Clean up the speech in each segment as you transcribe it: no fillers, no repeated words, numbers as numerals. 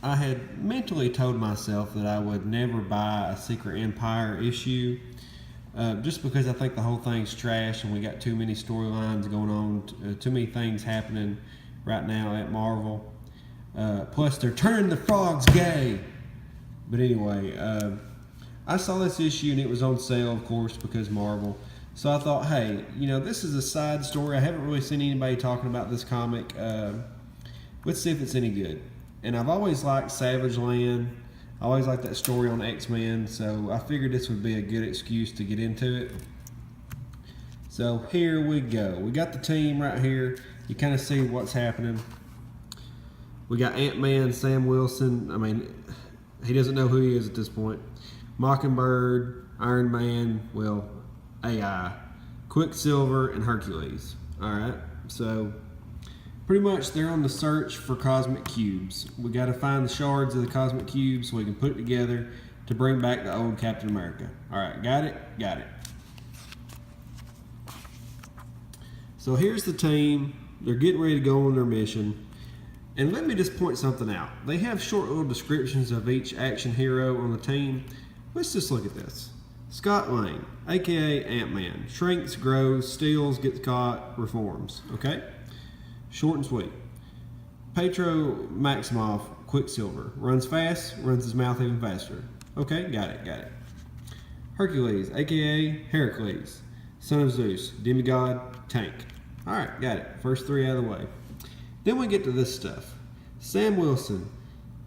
I had mentally told myself that I would never buy a Secret Empire issue, just because I think the whole thing's trash and we got too many storylines going on, too many things happening right now at Marvel. Plus, they're turning the frogs gay. But anyway, I saw this issue and it was on sale, of course, because Marvel. So I thought, hey, this is a side story. I haven't really seen anybody talking about this comic. Let's see if it's any good. And I've always liked Savage Land. I always liked that story on X-Men, so I figured this would be a good excuse to get into it. So here we go. We got the team right here. You kind of see what's happening. We got Ant-Man, Sam Wilson. I mean, he doesn't know who he is at this point. Mockingbird, Iron Man, well, AI, Quicksilver, and Hercules. All right, so pretty much they're on the search for cosmic cubes. We got to find the shards of the cosmic cubes so we can put it together to bring back the old Captain America. All right, got it? Got it. So here's the team. They're getting ready to go on their mission. And let me just point something out. They have short little descriptions of each action hero on the team. Let's just look at this. Scott Lang, aka Ant-Man, shrinks, grows, steals, gets caught, reforms. Okay? Short and sweet. Petro Maximoff, Quicksilver, runs fast, runs his mouth even faster. Okay, got it, got it. Hercules, aka Heracles, son of Zeus, demigod, tank. Alright, got it. First three out of the way. Then we get to this stuff. Sam Wilson,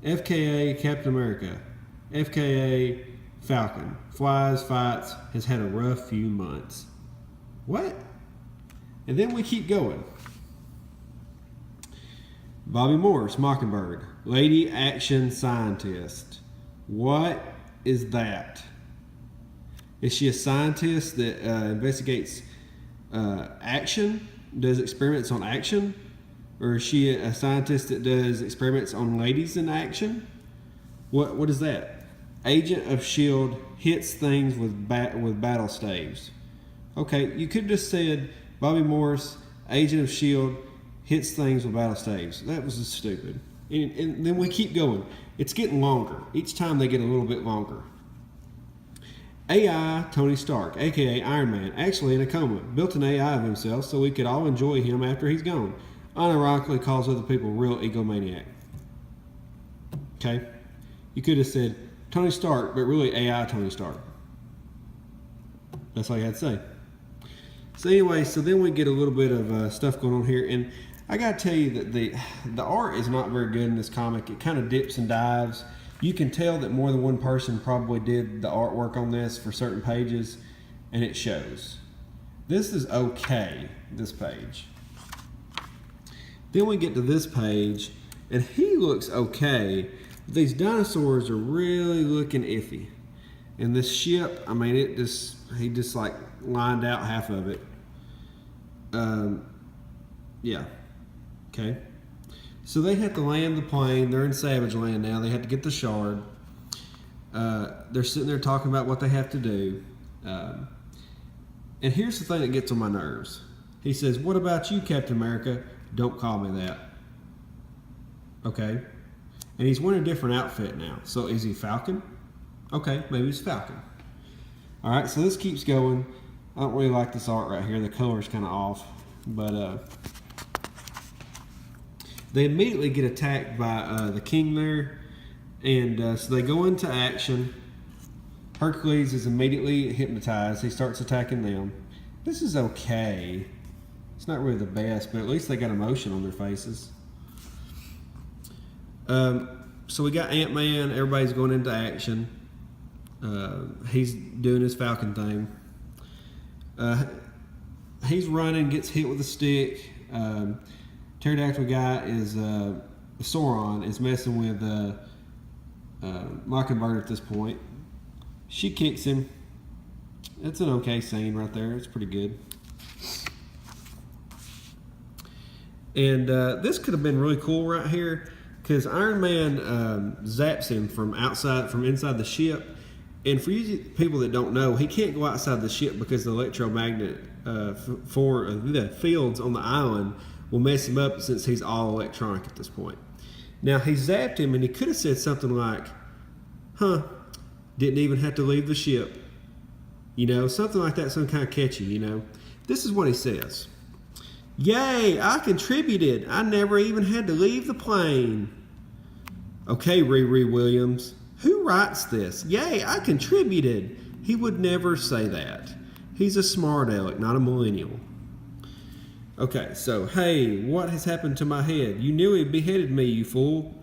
FKA Captain America, FKA Falcon, flies, fights, has had a rough few months. What? And then we keep going. Bobby Morse, Mockingbird, lady action scientist. What is that? Is she a scientist that investigates action, does experiments on action? Or is she a scientist that does experiments on ladies in action? What is that? Agent of S.H.I.E.L.D. hits things with battle staves. Okay, you could have just said Bobby Morse, Agent of S.H.I.E.L.D., hits things with battle staves. That was just stupid. And then we keep going. It's getting longer. Each time they get a little bit longer. AI Tony Stark, aka Iron Man, actually in a coma, built an AI of himself so we could all enjoy him after he's gone. Unironically calls other people real egomaniac. Okay? You could have said Tony Stark, but really AI Tony Stark. That's all you had to say. So anyway, so then we get a little bit of stuff going on here, and I gotta tell you that the art is not very good in this comic. It kind of dips and dives. You can tell that more than one person probably did the artwork on this for certain pages, and it shows. This is okay, this page. Then we get to this page, and he looks okay. These dinosaurs are really looking iffy. And this ship, I mean, he just like lined out half of it. Yeah. Okay. So they have to land the plane. They're in Savage Land now. They have to get the shard. They're sitting there talking about what they have to do. And here's the thing that gets on my nerves. He says, "What about you, Captain America? Don't call me that." Okay. And he's wearing a different outfit now. So is he Falcon? Okay, maybe he's Falcon. All right, so this keeps going. I don't really like this art right here. The color's kind of off. But they immediately get attacked by the king there. And so they go into action. Hercules is immediately hypnotized. He starts attacking them. This is okay. It's not really the best, but at least they got emotion on their faces. So we got Ant-Man. Everybody's going into action. He's doing his Falcon thing. He's running, gets hit with a stick. Pterodactyl guy is Sauron is messing with Mockingbird at this point. She kicks him. It's an okay scene right there. It's pretty good. And this could have been really cool right here because Iron Man zaps him from inside the ship. And for you people that don't know, he can't go outside the ship because the electromagnet for the fields on the island will mess him up since he's all electronic at this point. Now, he zapped him, and he could have said something like, huh, didn't even have to leave the ship. You know, something like that, some kind of catchy, you know. This is what he says. Yay, I contributed. I never even had to leave the plane. Okay, Riri Williams, who writes this? Yay, I contributed. He would never say that. He's a smart aleck, not a millennial. Okay, so, hey, what has happened to my head? You nearly beheaded me, you fool.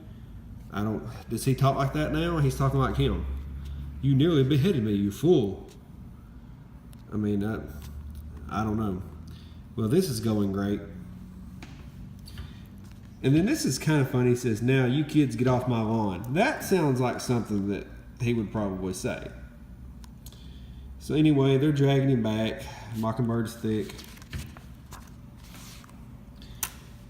Does he talk like that now? He's talking like him. You nearly beheaded me, you fool. I mean, I don't know. Well, this is going great. And then this is kind of funny. He says, now you kids get off my lawn. That sounds like something that he would probably say. So anyway, they're dragging him back. Mockingbird's thick.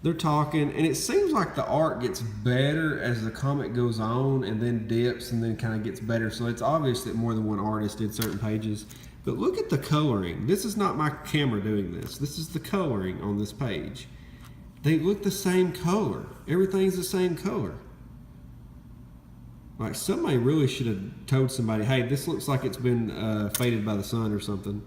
They're talking, and it seems like the art gets better as the comic goes on and then dips and then kind of gets better. So it's obvious that more than one artist did certain pages. But look at the coloring. This is not my camera doing this. This is the coloring on this page. They look the same color. Everything's the same color. Like somebody really should have told somebody, hey, this looks like it's been faded by the sun or something.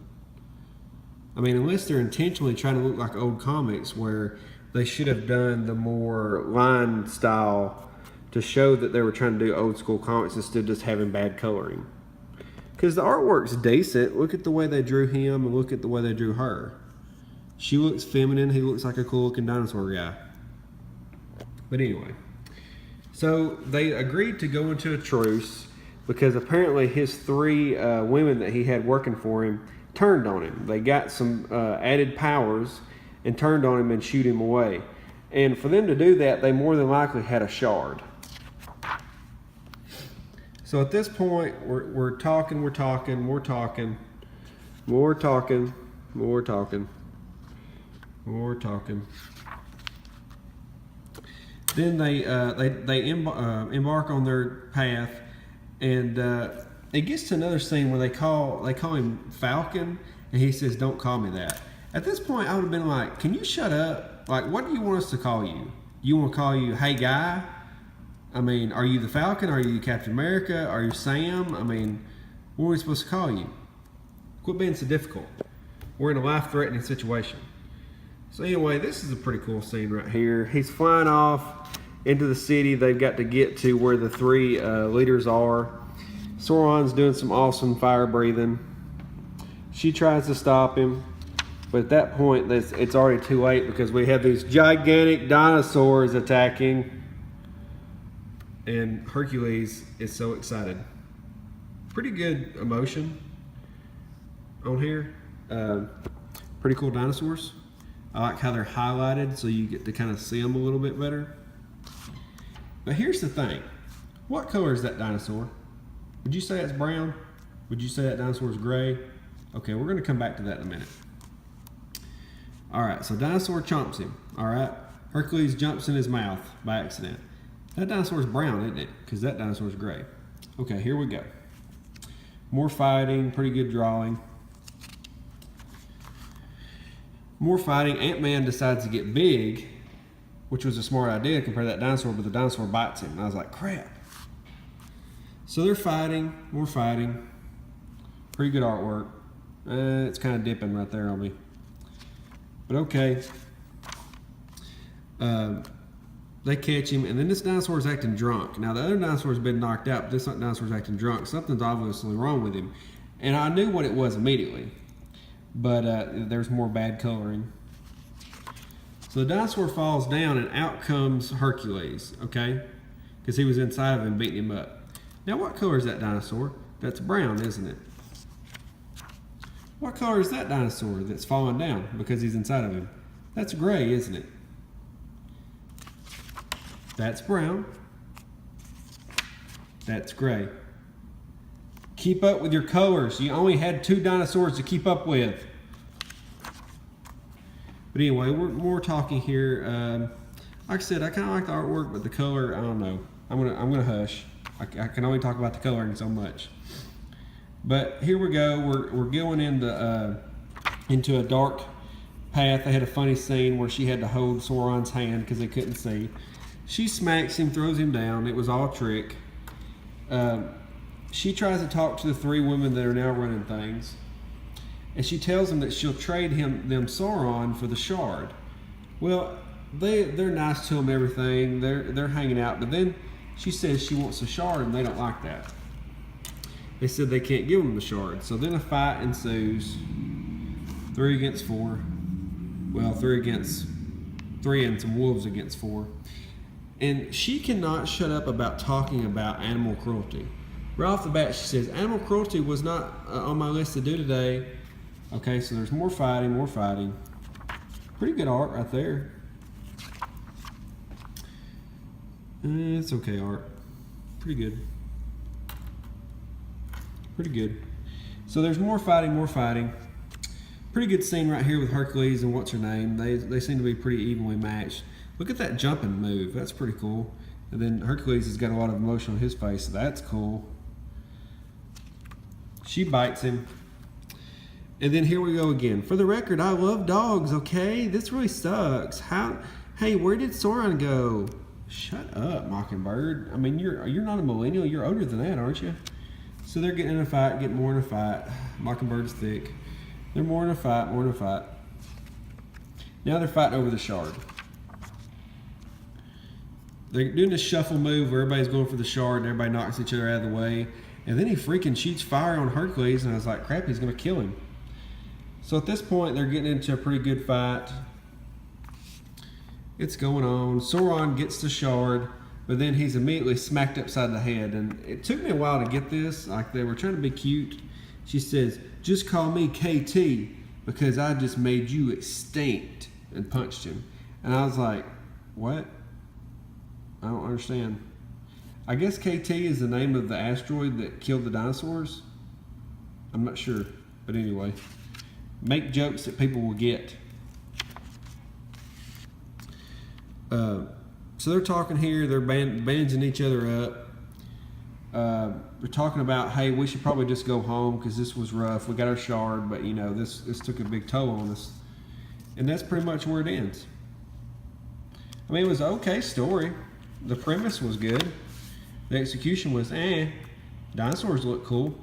I mean, unless they're intentionally trying to look like old comics where they should have done the more line style to show that they were trying to do old school comics instead of just having bad coloring. Because the artwork's decent. Look at the way they drew him and look at the way they drew her. She looks feminine. He looks like a cool looking dinosaur guy. But anyway. So they agreed to go into a truce because apparently his 3 women that he had working for him turned on him. They got some added powers and turned on him and shoot him away. And for them to do that, they more than likely had a shard. So at this point, we're talking. Then they embark on their path, and it gets to another scene where they call him Falcon, and he says, "Don't call me that." At this point, I would have been like, "Can you shut up? Like, what do you want us to call you? You want to call you Hey Guy? I mean, are you the Falcon? Are you Captain America? Are you Sam? I mean, what are we supposed to call you? Quit being so difficult. We're in a life-threatening situation." So anyway, this is a pretty cool scene right here. He's flying off into the city. They've got to get to where the 3 leaders are. Sauron's doing some awesome fire breathing. She tries to stop him, but at that point, it's already too late because we have these gigantic dinosaurs attacking. And Hercules is so excited. Pretty good emotion on here. Pretty cool dinosaurs. I like how they're highlighted so you get to kind of see them a little bit better. But here's the thing. What color is that dinosaur? Would you say it's brown? Would you say that dinosaur is gray? Okay, we're going to come back to that in a minute. All right, so dinosaur chomps him. All right, Hercules jumps in his mouth by accident. That dinosaur's brown, isn't it? Because that dinosaur's gray. Okay, here we go. More fighting, pretty good drawing. More fighting. Ant-Man decides to get big, which was a smart idea compared to that dinosaur, but the dinosaur bites him. And I was like, crap. So they're fighting, more fighting. Pretty good artwork. It's kind of dipping right there on me. But okay. They catch him, and then this dinosaur's acting drunk. Now, the other dinosaur's been knocked out, but this dinosaur's acting drunk. Something's obviously wrong with him. And I knew what it was immediately, but there's more bad coloring. So the dinosaur falls down, and out comes Hercules, okay? Because he was inside of him, beating him up. Now, what color is that dinosaur? That's brown, isn't it? What color is that dinosaur that's falling down because he's inside of him? That's gray, isn't it? That's brown. That's gray. Keep up with your colors. You only had 2 dinosaurs to keep up with. But anyway, we're more talking here. Like I said, I kind of like the artwork, but the color, I don't know. I'm gonna hush. I can only talk about the coloring so much. But here we go. We're going into a dark path. They had a funny scene where she had to hold Sauron's hand because they couldn't see. She smacks him, throws him down. It was all a trick. She tries to talk to the 3 women that are now running things, and she tells them that she'll trade them Sauron for the shard. Well, they're nice to him, everything. They're hanging out, but then she says she wants the shard, and they don't like that. They said they can't give them the shard. So then a fight ensues. 3 against 4. Well, 3 against 3 and some wolves against 4. And she cannot shut up about talking about animal cruelty. Right off the bat, she says, animal cruelty was not on my list to do today. Okay, so there's more fighting, more fighting. Pretty good art right there. It's okay art. Pretty good. Pretty good. So there's more fighting, more fighting. Pretty good scene right here with Hercules and what's her name. They seem to be pretty evenly matched. Look at that jumping move. That's pretty cool. And then Hercules has got a lot of emotion on his face. So that's cool. She bites him. And then here we go again. For the record, I love dogs, okay? This really sucks. Hey, where did Sauron go? Shut up, Mockingbird. I mean, you're not a millennial. You're older than that, aren't you? So they're getting in a fight, getting more in a fight. Mockingbird's thick. They're more in a fight, more in a fight. Now they're fighting over the shard. They're doing this shuffle move where everybody's going for the shard and everybody knocks each other out of the way. And then he freaking shoots fire on Hercules, and I was like, crap, he's going to kill him. So at this point, they're getting into a pretty good fight. It's going on. Sauron gets the shard, but then he's immediately smacked upside the head. And it took me a while to get this. Like, they were trying to be cute. She says, just call me KT because I just made you extinct, and punched him. And I was like, what? I don't understand. I guess KT is the name of the asteroid that killed the dinosaurs. I'm not sure, but anyway, make jokes that people will get. So they're talking here. They're bandaging each other up. They're talking about, hey, we should probably just go home because this was rough. We got our shard, but you know, this took a big toll on us. And that's pretty much where it ends. I mean, it was an okay story. The premise was good. The execution was Dinosaurs look cool.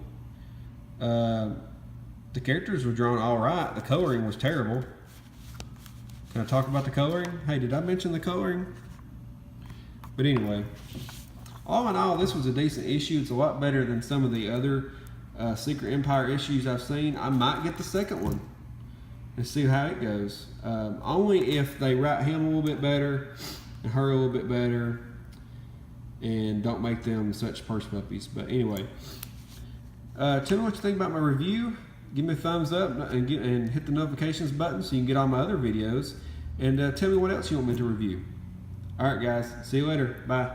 The characters were drawn all right. The coloring was terrible. Can I talk about the coloring? Hey, did I mention the coloring? But anyway, all in all, this was a decent issue. It's a lot better than some of the other Secret Empire issues I've seen. I might get the second one and see how it goes. Only if they write him a little bit better and her a little bit better and don't make them such purse puppies. But anyway, tell me what you think about my review. Give me a thumbs up and hit the notifications button so you can get all my other videos. And tell me what else you want me to review. Alright guys, see you later. Bye.